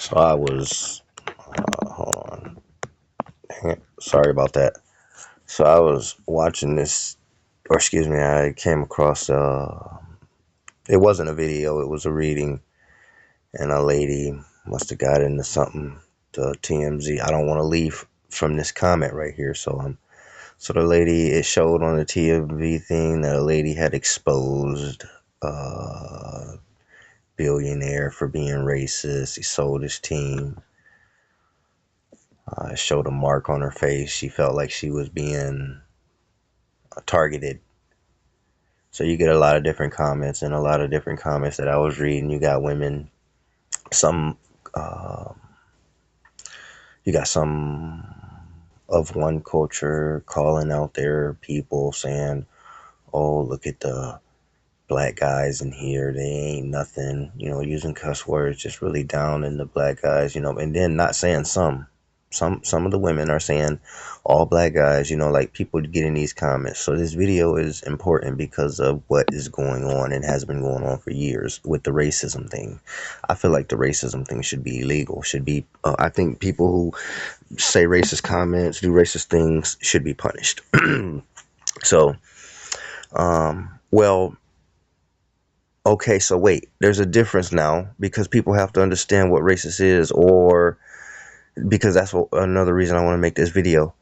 So I was, hold on, sorry about that. So I was watching this, or excuse me, I came across, it wasn't a video, it was a reading, and a lady must have got into something to TMZ. I don't want to leave from this comment right here, so the lady, it showed on the TMZ thing that a lady had exposed a billionaire for being racist. He sold his team. It showed a mark on her face. She felt like she was being targeted. So you get a lot of different comments, and a lot of different comments that I was reading. You got women, some, uh, you got some of one culture calling out their people, saying, "Oh, look at the black guys in here. They ain't nothing." Using cuss words, just really down in the black guys. And then not saying some of the women are saying all black guys, like people get in these comments. So this video is important because of what is going on and has been going on for years with the racism thing. I feel like the racism thing should be illegal, should be, I think people who say racist comments, do racist things should be punished. So, well, okay, so wait, there's a difference now because people have to understand what racist is, or because that's another reason I want to make this video.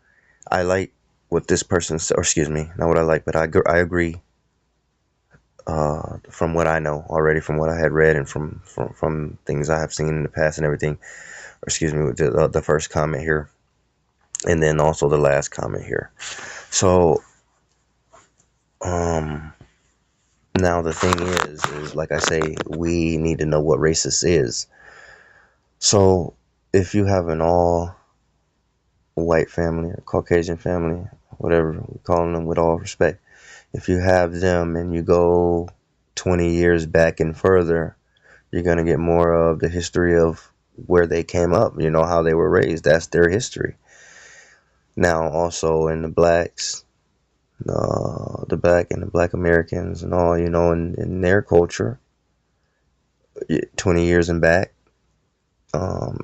I like what this person said, or excuse me, not what I like, but I agree, from what I know already, from what I had read, and from things I have seen in the past and everything, or excuse me, with the first comment here, and then also the last comment here. So, now the thing is like I say, we need to know what racist is. So if you have an all white family or Caucasian family, whatever we're calling them with all respect, if you have them and you go 20 years back and further, you're going to get more of the history of where they came up, how they were raised. That's their history. Now, also in the blacks, the black and the black Americans and all, in their culture, 20 years and back,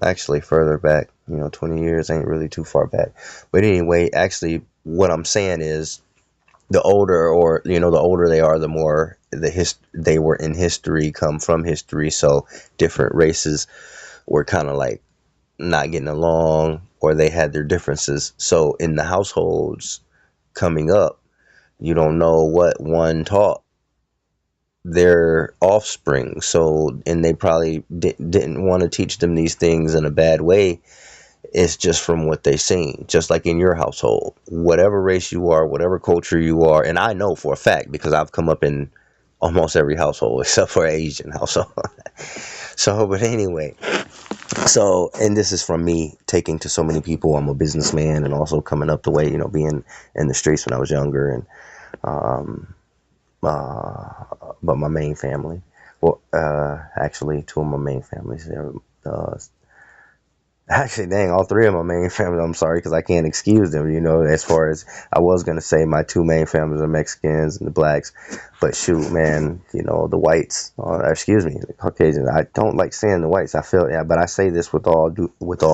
actually further back, 20 years ain't really too far back. But anyway, actually, what I'm saying is, the older, or the older they are, the more they were in history, come from history. So different races were kind of like not getting along, or they had their differences. So in the households coming up, you don't know what one taught their offspring. So, and they probably didn't want to teach them these things in a bad way. It's just from what they seen. Just like in your household, whatever race you are, whatever culture you are, and I know for a fact because I've come up in almost every household except for Asian household. So, but anyway, so, and this is from me taking to so many people. I'm a businessman, and also coming up the way, being in the streets when I was younger, and um, but my main family, well, actually, two of my main families, uh, actually, dang, all three of my main families. I'm sorry because I can't excuse them. As far as I was gonna say, my two main families are Mexicans and the blacks, but shoot, man, the whites. Excuse me, the Caucasians. I don't like saying the whites. I feel, yeah, but I say this with all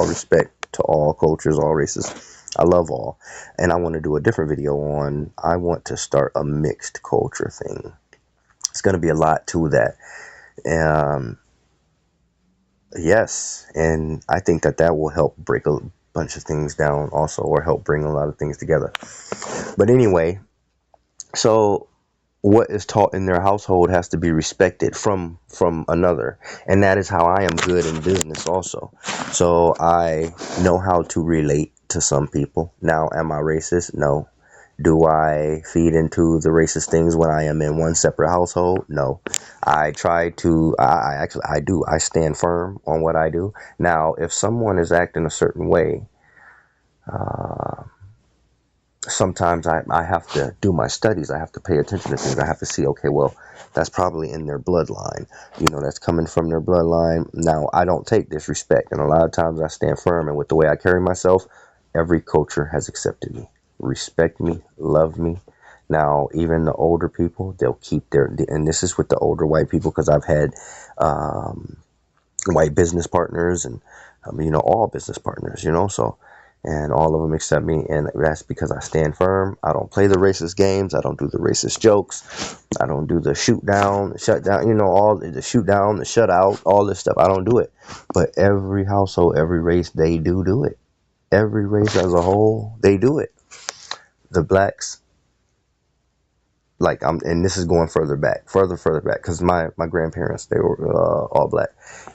respect to all cultures, all races. I love all, and I want to do a different video on. I want to start a mixed culture thing. It's gonna be a lot to that. Um, Yes, and I think that will help break a bunch of things down also, or help bring a lot of things together. But anyway, so what is taught in their household has to be respected from another, and that is how I am good in business also. So I know how to relate to some people. Now, am I racist? No. Do I feed into the racist things when I am in one separate household? No. I try to, I actually, I do. I stand firm on what I do. Now, if someone is acting a certain way, uh, sometimes I have to do my studies. I have to pay attention to things. I have to see, okay, well, that's probably in their bloodline. That's coming from their bloodline. Now, I don't take disrespect. And a lot of times I stand firm. And with the way I carry myself, every culture has accepted me, respect me, love me. Now, even the older people, they'll keep and this is with the older white people, because I've had, um, white business partners, and all business partners, so, and all of them accept me, and that's because I stand firm. I don't play the racist games. I don't do the racist jokes. I don't do the shoot down, shut down, all the shoot down, the shut out, all this stuff. I don't do it. But every household, every race, they do it. Every race as a whole, they do it. The blacks, like, and this is going further back, because my grandparents, they were all black,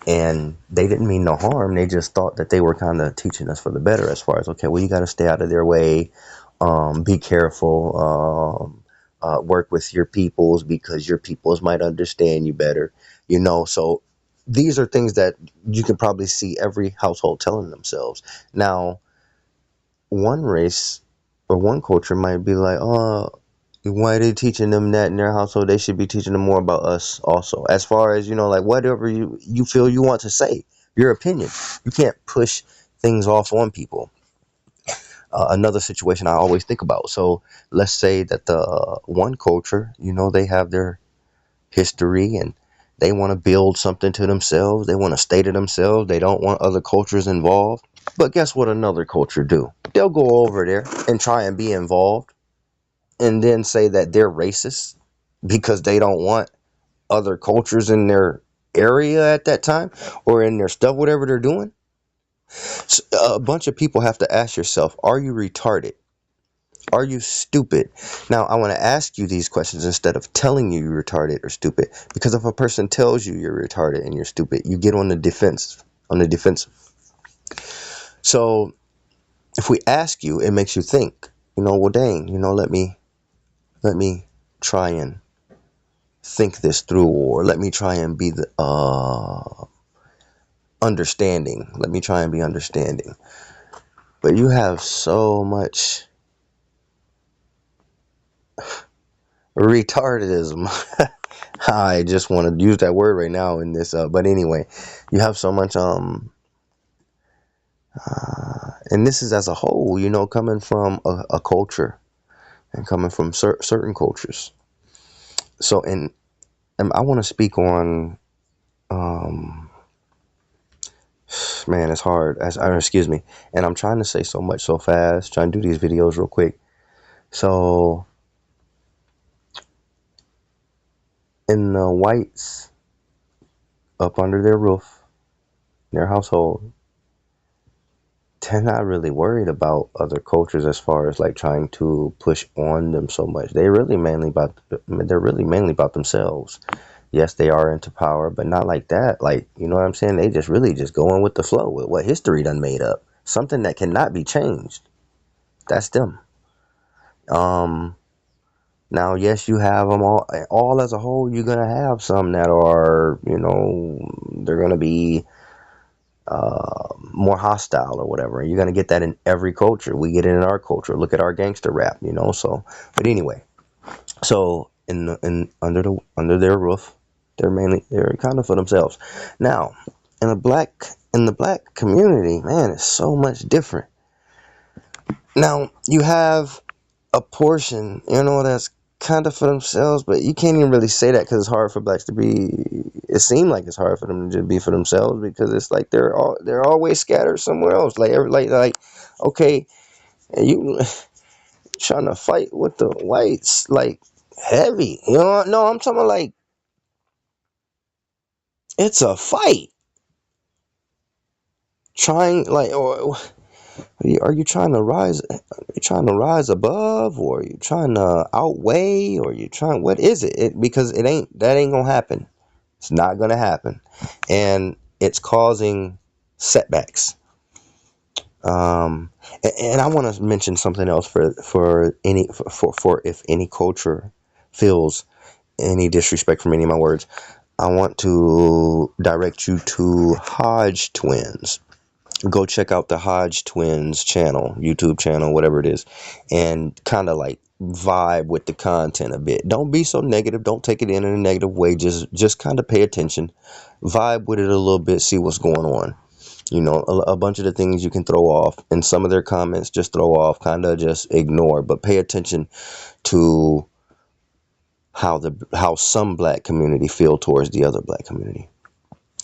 and they didn't mean no harm. They just thought that they were kind of teaching us for the better, as far as, okay, well, you got to stay out of their way, be careful, work with your peoples, because your peoples might understand you better, so these are things that you can probably see every household telling themselves. Now, one race or one culture might be like, oh, why are they teaching them that in their household? They should be teaching them more about us also. As far as, like, whatever you feel you want to say, your opinion. You can't push things off on people. Another situation I always think about. So let's say that the one culture, they have their history, and they want to build something to themselves. They want to stay to themselves. They don't want other cultures involved. But guess what another culture do? They'll go over there and try and be involved, and then say that they're racist because they don't want other cultures in their area at that time, or in their stuff, whatever they're doing. So a bunch of people have to ask yourself, are you retarded? Are you stupid? Now, I want to ask you these questions instead of telling you you're retarded or stupid, because if a person tells you you're retarded and you're stupid, you get on the defense, So if we ask you, it makes you think, well, dang, let me try and think this through, or let me try and be the understanding. Let me try and be understanding. But you have so much retardedism. I just want to use that word right now in this, but anyway, you have so much and this is as a whole, coming from a culture, and coming from certain cultures. So, and I want to speak on, um man, it's hard, excuse me, and I'm trying to say so much so fast, trying to do these videos real quick. So, in the whites, up under their roof, their household, they're not really worried about other cultures, as far as like trying to push on them so much. They're really mainly about themselves. Yes, they are into power, but not like that. Like, you know what I'm saying? They just really just going with the flow, with what history done made up. Something that cannot be changed. That's them. Um, Now, yes, you have them all as a whole. You're gonna have some that are, they're gonna be more hostile or whatever. You're gonna get that in every culture. We get it in our culture. Look at our gangster rap, So, but anyway, so in under their roof, they're kind of for themselves. Now, in the black community, man, it's so much different. Now you have a portion, that's kind of for themselves, but you can't even really say that, because it's hard for blacks to be. It seems like it's hard for them to be for themselves, because it's like they're always scattered somewhere else. Like okay, and you trying to fight with the whites, like, heavy. No, I'm talking about, like, it's a fight. Trying, like, or are you trying to rise? Are you trying to rise above, or are you trying to outweigh, or you trying? What is it? Because that ain't gonna happen. It's not gonna happen, and it's causing setbacks. And I want to mention something else for if any culture feels any disrespect from any of my words. I want to direct you to Hodge Twins. Go check out the Hodge Twins channel, YouTube channel, whatever it is, and kind of like vibe with the content a bit. Don't be so negative. Don't take it in a negative way. Just kind of pay attention, vibe with it a little bit, see what's going on. A bunch of the things you can throw off, and some of their comments just throw off, kind of just ignore, but pay attention to how some black community feel towards the other black community.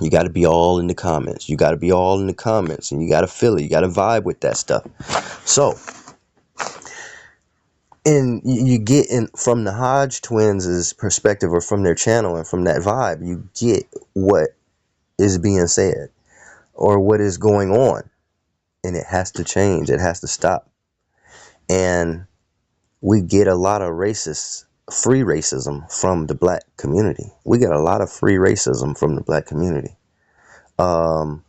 You got to be all in the comments. You got to be all in the comments, and you got to feel it. You got to vibe with that stuff. So, and you get in from the Hodge twins' perspective, or from their channel, and from that vibe, you get what is being said or what is going on, and it has to change. It has to stop. And we get a lot of free racism from the black community. We get a lot of free racism from the black community. Um,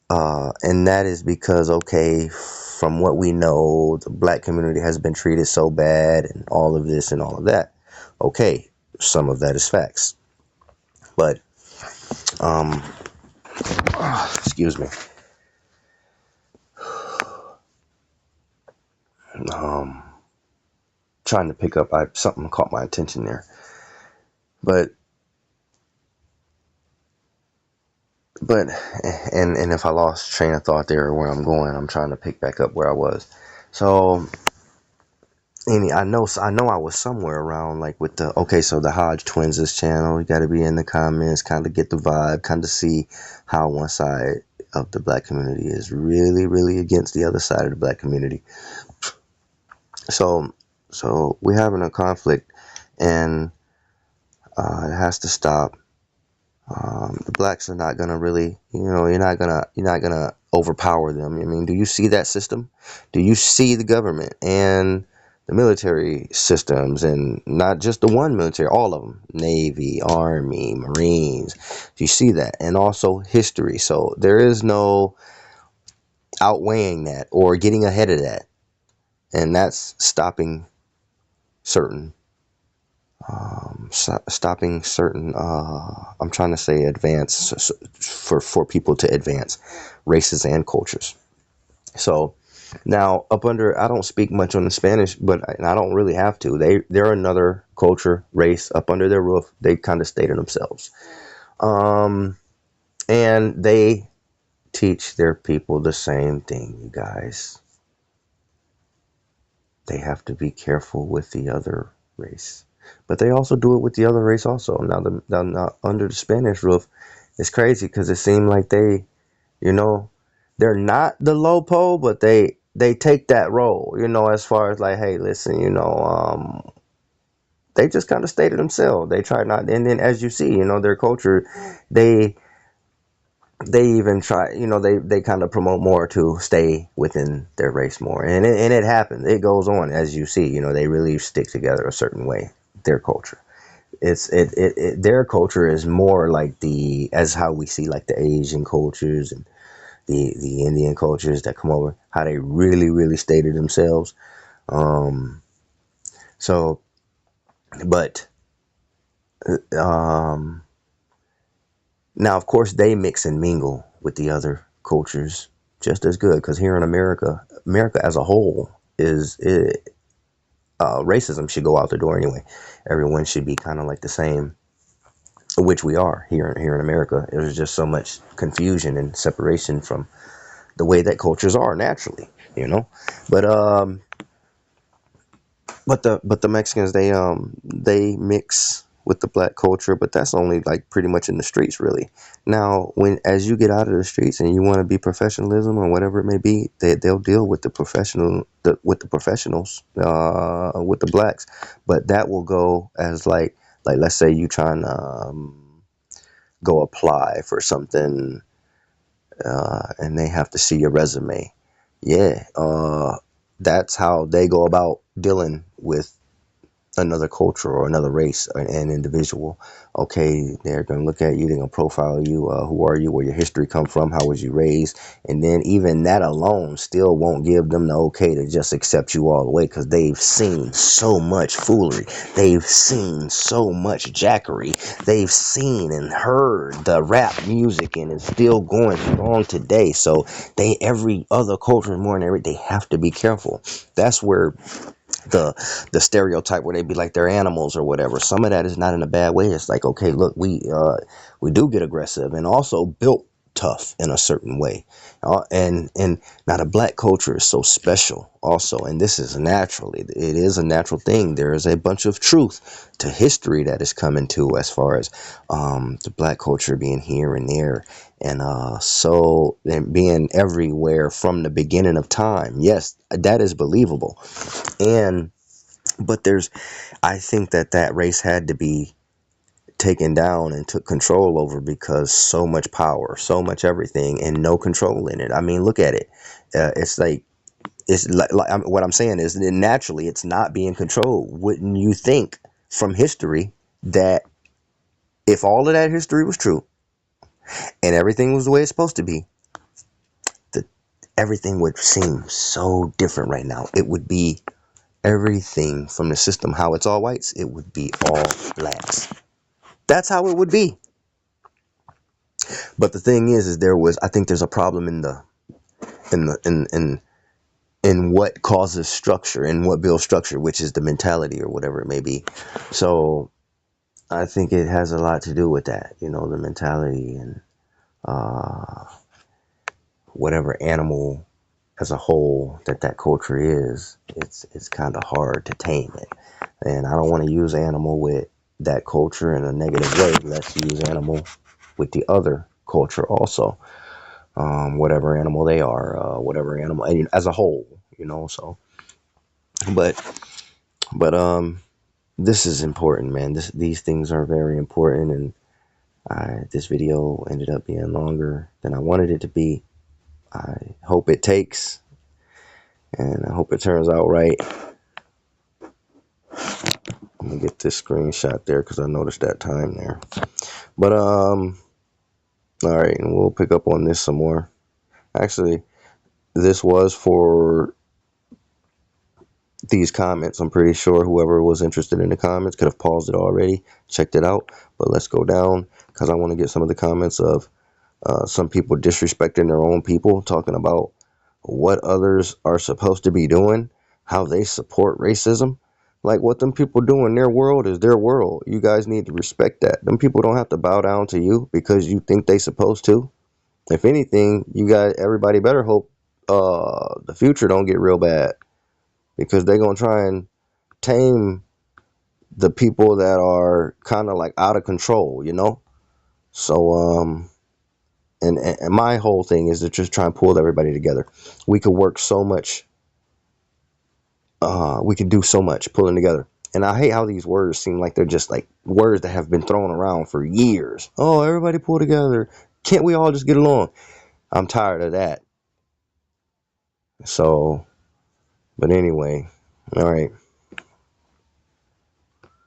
and that is because, okay, from what we know, the black community has been treated so bad and all of this and all of that. Okay, some of that is facts. But, excuse me. Um, Trying to pick up, something caught my attention there. But, and if I lost train of thought there or where I'm going, I'm trying to pick back up where I was. So, I know I was somewhere around, like, with the, okay, so the Hodge twins' channel, you got to be in the comments, kind of get the vibe, kind of see how one side of the black community is really, really against the other side of the black community. So we're having a conflict, and it has to stop. The blacks are not gonna really, you're not gonna overpower them. I mean, do you see that system? Do you see the government and the military systems, and not just the one military, all of them, Navy, Army, Marines? Do you see that? And also history. So there is no outweighing that or getting ahead of that, and that's stopping certain stopping certain I'm trying to say advance, for people to advance races and cultures. So now, up under, I don't speak much on the Spanish, but and I don't really have to. They're another culture, race up under their roof. They kind of stay to themselves, and they teach their people the same thing. You guys, they have to be careful with the other race, but they also do it with the other race also. Now, under the Spanish roof, it's crazy because it seemed like you know, they're not the low but they take that role, as far as like, hey, listen, they just kind of stay to themselves. They try not, and then as you see, their culture, they they even try, they kind of promote more to stay within their race more, and it happens. It goes on, as you see. They really stick together a certain way. Their culture, their culture is more like the as how we see like the Asian cultures and the Indian cultures that come over, how they really, really stay to themselves. Um, so, but um, now, of course, they mix and mingle with the other cultures just as good, because here in America, America as a whole racism should go out the door anyway. Everyone should be kind of like the same, which we are here in America. There's just so much confusion and separation from the way that cultures are naturally, but the Mexicans, they mix with the black culture, but that's only like pretty much in the streets, really. Now, as you get out of the streets and you want to be professionalism or whatever it may be, they'll deal with with the professionals, with the blacks. But that will go as like let's say you trying to go apply for something, and they have to see your resume. Yeah, that's how they go about dealing with another culture or another race or an individual. Okay, they're going to look at you, they're going to profile you. Who are you? Where your history come from? How was you raised? And then even that alone still won't give them the okay to just accept you all the way, because they've seen so much foolery. They've seen so much jackery. They've seen and heard the rap music, and it's still going strong today. So every other culture more than they have to be careful. That's where the stereotype where they be like they're animals or whatever. Some of that is not in a bad way. It's like, okay, look, we do get aggressive, and also built tough in a certain way. And now the black culture is so special also, and this is naturally, it is a natural thing. There is a bunch of truth to history that is coming to, as far as the black culture being here and there, and and being everywhere from the beginning of time. Yes, that is believable. And but there's, I think that that race had to be taken down and took control over, because so much power, so much everything, and no control in it. I mean, look at it. It's like, what I'm saying is that naturally it's not being controlled. Wouldn't you think from history that if all of that history was true and everything was the way it's supposed to be, that everything would seem so different right now? It would be everything from the system, how it's all whites, it would be all blacks. That's how it would be. But the thing is there was, I think there's a problem in the in what causes structure and what builds structure, which is the mentality or whatever it may be. So I think it has a lot to do with that, the mentality, and uh, whatever animal as a whole that culture is. It's kind of hard to tame it, and I don't want to use animal with that culture in a negative way. Let's use animal with the other culture also. Whatever animal they are, whatever animal, and as a whole, So, but this is important, man. These things are very important, and this video ended up being longer than I wanted it to be. I hope it takes, and I hope it turns out right. I'm gonna get this screenshot there because I noticed that time there. But all right, and we'll pick up on this some more. Actually, this was for these comments. I'm pretty sure whoever was interested in the comments could have paused it already, checked it out. But let's go down, because I want to get some of the comments of some people disrespecting their own people, talking about what others are supposed to be doing, how they support racism. Like, what them people do in their world is their world. You guys need to respect that. Them people don't have to bow down to you because you think they supposed to. If anything, you guys, everybody better hope the future don't get real bad, because they're gonna try and tame the people that are kind of like out of control. So and my whole thing is to just try and pull everybody together. We could work so much. We could do so much pulling together. And I hate how these words seem like they're just like words that have been thrown around for years. Oh, everybody pull together. Can't we all just get along? I'm tired of that. So, but anyway, all right.